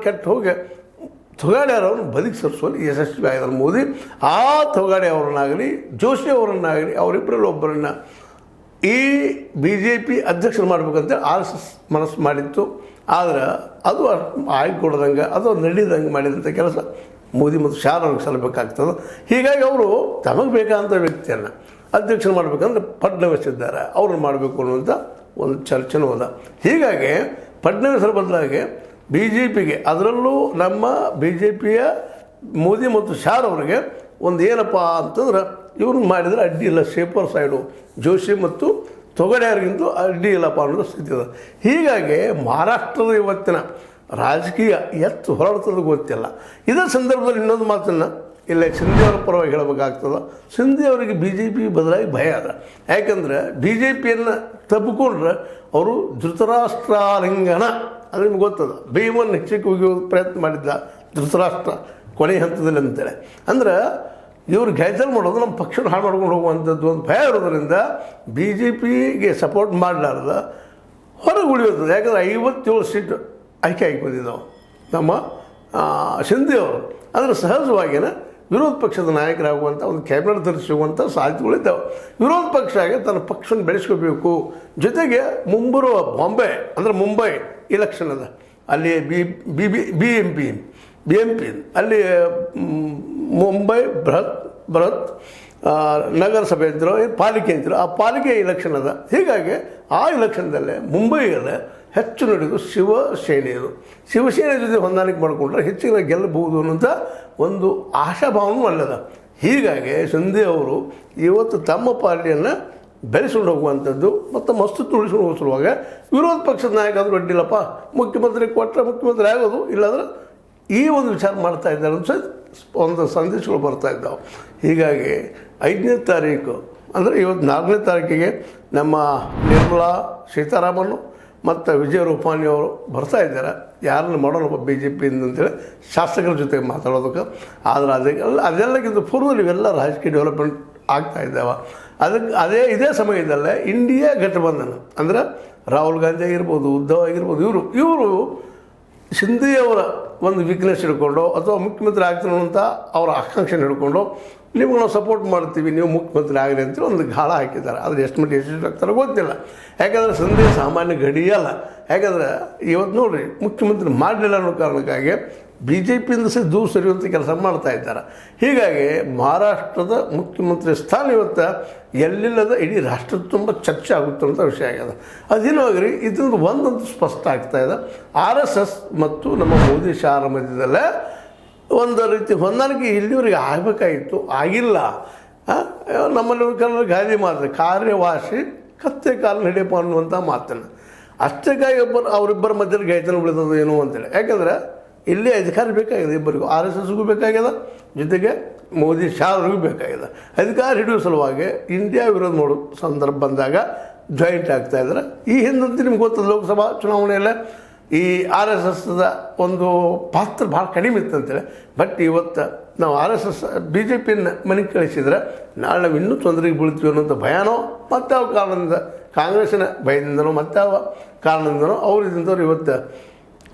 ಕೆಟ್ಟು ಹೋಗಿ ತೊಗಾಡಿ ಅವರನ್ನು ಬದುಕಿ ಸರಿಸುವಲ್ಲಿ ಯಶಸ್ವಿ ಆಗಿದ್ದಾರೆ ಮೋದಿ. ಆ ತೊಗಾಡಿ ಅವರನ್ನಾಗಲಿ ಜೋಶಿ ಅವರನ್ನಾಗಲಿ ಅವರಿಬ್ಬರಲ್ಲಿ ಒಬ್ಬರನ್ನು ಈ BJP ಅಧ್ಯಕ್ಷರು ಮಾಡಬೇಕಂತ RSS ಮನಸ್ಸು ಮಾಡಿತ್ತು. ಆದರೆ ಅದು ಆಗಿಕೊಡ್ದಂಗೆ ಅದು ನಡೀದಂಗೆ ಮಾಡಿದಂಥ ಕೆಲಸ ಮೋದಿ ಮತ್ತು ಶಾ ಅವ್ರಿಗೆ ಸಲ್ಲಬೇಕಾಗ್ತದೆ. ಹೀಗಾಗಿ ಅವರು ತಮಗೆ ಬೇಕಾದಂಥ ವ್ಯಕ್ತಿಯನ್ನು ಅಧ್ಯಕ್ಷರು ಮಾಡಬೇಕಂದ್ರೆ ಫಡ್ನವೀಸ್ ಇದ್ದಾರೆ, ಅವ್ರನ್ನ ಮಾಡಬೇಕು ಅನ್ನುವಂಥ ಒಂದು ಚರ್ಚೆನೂ ಅದ. ಹೀಗಾಗಿ ಫಡ್ನವೀಸರ ಬದಲಾಗಿ BJPಗೆ, ಅದರಲ್ಲೂ ನಮ್ಮ BJPಯ ಮೋದಿ ಮತ್ತು ಶಾ ಅವರಿಗೆ ಒಂದು ಏನಪ್ಪ ಅಂತಂದ್ರೆ ಇವ್ರನ್ನ ಮಾಡಿದರೆ ಅಡ್ಡಿ ಇಲ್ಲ, ಸೇಫರ್ ಸೈಡು ಜೋಶಿ ಮತ್ತು ತೊಗಡೆಯವ್ರಿಗಿಂತ ಅಡ್ಡಿ ಇಲ್ಲಪ್ಪ ಅನ್ನೋದು ಸ್ಥಿತಿ ಇದೆ. ಹೀಗಾಗಿ ಮಹಾರಾಷ್ಟ್ರದ ಇವತ್ತಿನ ರಾಜಕೀಯ ಎತ್ತು ಹೊರಡ್ತದೆ ಗೊತ್ತಿಲ್ಲ. ಇದೇ ಸಂದರ್ಭದಲ್ಲಿ ಇನ್ನೊಂದು ಮಾತನ್ನು ಇಲ್ಲೇ ಸಿಂಧಿಯವರ ಪರವಾಗಿ ಹೇಳಬೇಕಾಗ್ತದೆ. ಸಿಂಧಿಯವರಿಗೆ BJP ಬದಲಾಗಿ ಭಯ ಅದ. ಯಾಕಂದರೆ BJPಯನ್ನು ತಬ್ಬಿಕೊಂಡ್ರೆ ಅವರು ಧೃತರಾಷ್ಟ್ರಾಲಿಂಗನ ಅದು ನಿಮ್ಗೆ ಗೊತ್ತದ. ಭೀಮನ್ನು ಹೆಚ್ಚಿಗೆ ಹೋಗಿ ಪ್ರಯತ್ನ ಮಾಡಿದ್ದ ಧೃತರಾಷ್ಟ್ರ ಕೊನೆ ಹಂತದಲ್ಲಿ ಅಂತೇಳಿ. ಅಂದ್ರೆ ಇವ್ರು ಗ್ಯಾಜಲ್ ಮಾಡೋದು ನಮ್ಮ ಪಕ್ಷನ ಹಾಳು ಮಾಡ್ಕೊಂಡು ಹೋಗುವಂಥದ್ದು ಒಂದು ಭಯ ಇರೋದ್ರಿಂದ BJPಗೆ ಸಪೋರ್ಟ್ ಮಾಡಲಾರ್ದ ಹೊರಗೆ ಉಳಿಯೋದು. ಯಾಕಂದರೆ 57 ಸೀಟು ಆಯ್ಕೆ ಆಗಿ ಬಂದಿದ್ದಾವೆ ನಮ್ಮ ಸಿಂಧಿಯವರು. ಅಂದರೆ ಸಹಜವಾಗಿಯೇ ವಿರೋಧ ಪಕ್ಷದ ನಾಯಕರಾಗುವಂಥ ಒಂದು ಕ್ಯಾಬಿನೆಟ್ ಧರಿಸುವಂಥ ಸಾಧ್ಯತೆಗಳಿದ್ದಾವೆ. ವಿರೋಧ ಪಕ್ಷ ಆಗಿ ತನ್ನ ಪಕ್ಷವನ್ನು ಬೆಳೆಸ್ಕೋಬೇಕು. ಜೊತೆಗೆ ಮುಂಬರುವ ಬಾಂಬೆ ಅಂದರೆ ಮುಂಬೈ ಇಲೆಕ್ಷನ್ ಅದ, ಅಲ್ಲಿ BMP ಅಲ್ಲಿ ಮುಂಬೈ ಬೃಹತ್ ನಗರಸಭೆ ಅಂತಿರೋ ಪಾಲಿಕೆ ಅಂತಿರೋ ಆ ಪಾಲಿಕೆ ಇಲೆಕ್ಷನ್ ಅದ. ಹೀಗಾಗಿ ಆ ಇಲೆಕ್ಷನ್ದಲ್ಲೇ ಮುಂಬೈಯಲ್ಲೇ ಹೆಚ್ಚು ನಡೆದು ಶಿವಸೇನೆ ಜೊತೆ ಹೊಂದಾಣಿಕೆ ಮಾಡಿಕೊಂಡ್ರೆ ಹೆಚ್ಚಿನ ಗೆಲ್ಲಬಹುದು ಅನ್ನೋಂಥ ಒಂದು ಆಶಾಭಾವನೂ ಅಲ್ಲದ. ಹೀಗಾಗಿ ಸಿಂಧೆ ಅವರು ಇವತ್ತು ತಮ್ಮ ಪಾರ್ಟಿಯನ್ನು ಬೆಳೆಸ್ಕೊಂಡು ಹೋಗುವಂಥದ್ದು ಮತ್ತು ಅಸ್ತಿತ್ವ ಉಳಿಸ್ಕೊಂಡು ಹೋಗೋ ಸಲುವಾಗ ವಿರೋಧ ಪಕ್ಷದ ನಾಯಕ ಆದರೂ ಅಡ್ಡಿಲ್ಲಪ್ಪ, ಮುಖ್ಯಮಂತ್ರಿ ಕೊಟ್ಟರೆ ಮುಖ್ಯಮಂತ್ರಿ ಆಗೋದು, ಇಲ್ಲಾಂದ್ರೆ ಈ ಒಂದು ವಿಚಾರ ಮಾಡ್ತಾ ಇದ್ದಾರೆ ಅಂತ ಒಂದು ಸಂದೇಶಗಳು ಬರ್ತಾ ಇದ್ದಾವೆ. ಹೀಗಾಗಿ 5ನೇ ತಾರೀಕು ಅಂದರೆ ಇವತ್ತು 4ನೇ ತಾರೀಕಿಗೆ ನಮ್ಮ ನಿರ್ಮಲಾ ಸೀತಾರಾಮನ್ ಮತ್ತು ವಿಜಯ ರೂಪಾನಿ ಅವರು ಬರ್ತಾ ಇದ್ದಾರೆ. ಯಾರನ್ನು ಮಾಡೋಣ BJP ಅಂತೇಳಿ ಶಾಸಕರ ಜೊತೆ ಮಾತಾಡೋದಕ್ಕೆ. ಆದರೆ ಅದೆಲ್ಲಕ್ಕಿಂತ ಪೂರ್ವದಲ್ಲಿ ಇವೆಲ್ಲ ರಾಜಕೀಯ ಡೆವಲಪ್ಮೆಂಟ್ ಆಗ್ತಾ ಇದ್ದಾವೆ. ಇದೇ ಸಮಯದಲ್ಲೇ ಇಂಡಿಯಾ ಗಠಬಂಧನ ಅಂದರೆ ರಾಹುಲ್ ಗಾಂಧಿ ಆಗಿರ್ಬೋದು, ಉದ್ಧವ್ ಆಗಿರ್ಬೋದು, ಇವರು ಸಿಂಧಿಯವರ ಒಂದು ವೀಕ್ನೆಸ್ ಹಿಡ್ಕೊಂಡು ಅಥವಾ ಮುಖ್ಯಮಂತ್ರಿ ಆಗ್ತೀನಿ ಅಂತ ಅವರ ಆಕಾಂಕ್ಷೆ ಹಿಡ್ಕೊಂಡು ನಿಮ್ಗೆ ನಾವು ಸಪೋರ್ಟ್ ಮಾಡ್ತೀವಿ, ನೀವು ಮುಖ್ಯಮಂತ್ರಿ ಆಗಲಿ ಅಂತೇಳಿ ಒಂದು ಗಾಳ ಹಾಕಿದ್ದಾರೆ. ಆದರೆ ಎಷ್ಟು ಮಟ್ಟಿಗೆ ಯಶಸ್ವಿ ಆಗ್ತಾರೋ ಗೊತ್ತಿಲ್ಲ. ಯಾಕಂದರೆ ಸಿಂಧಿ ಸಾಮಾನ್ಯ ಗಡಿಯಲ್ಲ. ಯಾಕಂದರೆ ಇವತ್ತು ನೋಡಿರಿ ಮುಖ್ಯಮಂತ್ರಿ ಮಾಡಲಿಲ್ಲ ಅನ್ನೋ ಕಾರಣಕ್ಕಾಗಿ BJPಯಿಂದ ದೂರ ಸರಿಯುವಂಥ ಕೆಲಸ ಮಾಡ್ತಾ ಇದ್ದಾರೆ. ಹೀಗಾಗಿ ಮಹಾರಾಷ್ಟ್ರದ ಮುಖ್ಯಮಂತ್ರಿ ಸ್ಥಾನ ಇವತ್ತು ಎಲ್ಲಿಲ್ಲದ ಇಡೀ ರಾಷ್ಟ್ರದ ತುಂಬ ಚರ್ಚೆ ಆಗುತ್ತಂಥ ವಿಷಯ ಆಗ್ಯದ. ಅದೇನಾಗ್ರಿ ಇದರಿಂದ ಒಂದಂತೂ ಸ್ಪಷ್ಟ ಆಗ್ತಾ ಇದೆ, RSS ಮತ್ತು ನಮ್ಮ ಮೋದಿ ಶಾರ ಮಧ್ಯದಲ್ಲೇ ಒಂದು ರೀತಿ ಹೊಂದಾಣಿಕೆ ಇಲ್ಲಿವರೆಗೆ ಆಗಬೇಕಾಗಿತ್ತು, ಆಗಿಲ್ಲ. ನಮ್ಮಲ್ಲಿ ಕನ್ನಡ ಗಾದೆ ಮಾತು, ಕಾರ್ಯವಾಸಿ ಕತ್ತೆ ಕಾಲು ನಡೆಯಪ್ಪ ಅನ್ನುವಂಥ ಮಾತನ್ನು ಅಷ್ಟಕ್ಕಾಗಿ ಅವರಿಬ್ಬರ ಮಧ್ಯದಲ್ಲಿ ಗಾಯತನ ಉಳಿದದು ಏನು ಅಂತೇಳಿ. ಯಾಕಂದರೆ ಇಲ್ಲಿ ಅಧಿಕಾರ ಬೇಕಾಗಿದೆ ಇಬ್ಬರಿಗೂ, RSSಗೂ ಬೇಕಾಗ್ಯದ, ಜೊತೆಗೆ ಮೋದಿ ಶಾ ಅವ್ರಿಗೂ ಬೇಕಾಗಿದೆ. ಅಧಿಕಾರ ಹಿಡಿಯುವ ಸಲುವಾಗಿ ಇಂಡಿಯಾ ವಿರೋಧ ಮಾಡೋ ಸಂದರ್ಭ ಬಂದಾಗ ಜಾಯಿಂಟ್ ಆಗ್ತಾ ಇದ್ದಾರೆ. ಈ ಹಿಂದಂತೆ ನಿಮ್ಗೆ ಗೊತ್ತದ ಲೋಕಸಭಾ ಚುನಾವಣೆಯಲ್ಲೇ ಈ RSSದ ಒಂದು ಪಾತ್ರ ಭಾಳ ಕಡಿಮೆ ಇತ್ತಂತೇಳಿ. ಬಟ್ ಇವತ್ತು ನಾವು RSS BJPಯನ್ನು ಮನೆಗೆ ಕಳಿಸಿದರೆ ನಾಳೆ ನಾವು ಇನ್ನೂ ತೊಂದರೆಗೆ ಬೀಳ್ತೀವಿ ಅನ್ನೋಂಥ ಭಯನೋ ಮತ್ತಾವ ಕಾರಣದಿಂದ, ಕಾಂಗ್ರೆಸ್ಸಿನ ಭಯದಿಂದನೋ ಮತ್ತಾವ ಕಾರಣದಿಂದನೋ ಅವರಿಂದವ್ರು ಇವತ್ತು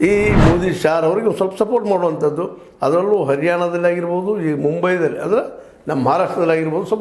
ಈ ಮೋದಿ ಶಾ ಅವರಿಗೆ ಸ್ವಲ್ಪ ಸಪೋರ್ಟ್ ಮಾಡುವಂಥದ್ದು. ಅದರಲ್ಲೂ ಹರಿಯಾಣದಲ್ಲಿ ಆಗಿರ್ಬೋದು, ಈ ಮುಂಬೈದಲ್ಲಿ ಅಂದರೆ ನಮ್ಮ ಮಹಾರಾಷ್ಟ್ರದಲ್ಲಿ ಆಗಿರ್ಬೋದು